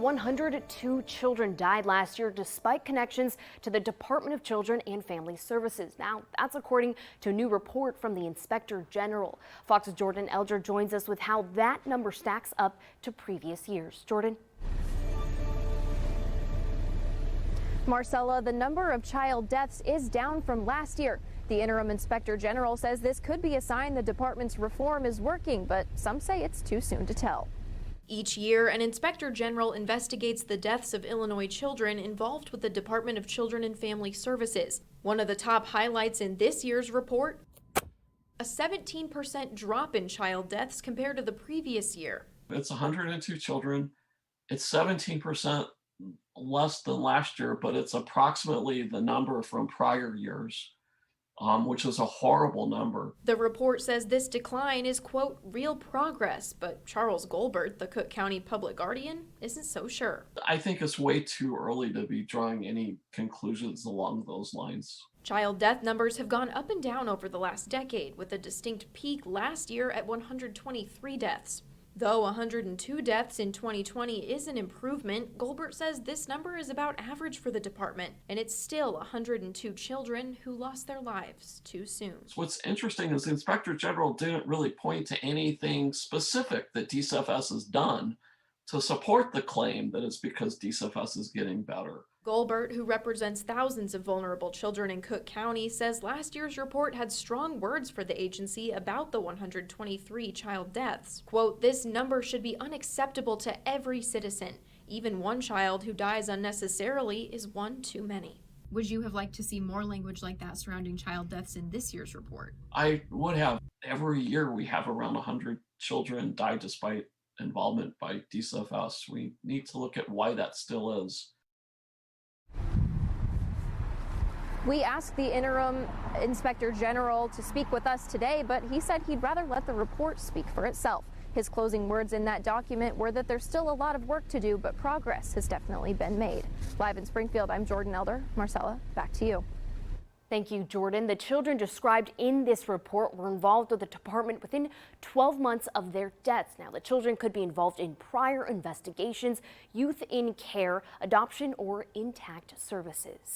102 children died last year despite connections to the Department of Children and Family Services. Now, that's according to a new report from the Inspector General. Fox's Jordan Elder joins us with how that number stacks up to previous years. Jordan? Marcella, the number of child deaths is down from last year. The interim inspector general says this could be a sign the department's reform is working, but some say it's too soon to tell. Each year, an inspector general investigates the deaths of Illinois children involved with the Department of Children and Family Services. One of the top highlights in this year's report, a 17% drop in child deaths compared to the previous year. It's 102 children. It's 17% less than last year, but it's approximately the number from prior years, which is a horrible number. The report says this decline is, quote, real progress, but Charles Goldberg, the Cook County Public Guardian, isn't so sure. I think it's way too early to be drawing any conclusions along those lines. Child death numbers have gone up and down over the last decade, with a distinct peak last year at 123 deaths. Though 102 deaths in 2020 is an improvement, Goldberg says this number is about average for the department, and it's still 102 children who lost their lives too soon. What's interesting is the Inspector General didn't really point to anything specific that DCFS has done to support the claim that it's because DCFS is getting better. Goldberg, who represents thousands of vulnerable children in Cook County, says last year's report had strong words for the agency about the 123 child deaths. Quote, this number should be unacceptable to every citizen. Even one child who dies unnecessarily is one too many. Would you have liked to see more language like that surrounding child deaths in this year's report? I would have. Every year we have around 100 children die despite involvement by DCFS. We need to look at why that still is. We asked the interim inspector general to speak with us today, but he said he'd rather let the report speak for itself. His closing words in that document were that there's still a lot of work to do, but progress has definitely been made. Live in Springfield, I'm Jordan Elder. Marcella, back to you. Thank you, Jordan. The children described in this report were involved with the department within 12 months of their deaths. Now, the children could be involved in prior investigations, youth in care, adoption, or intact services.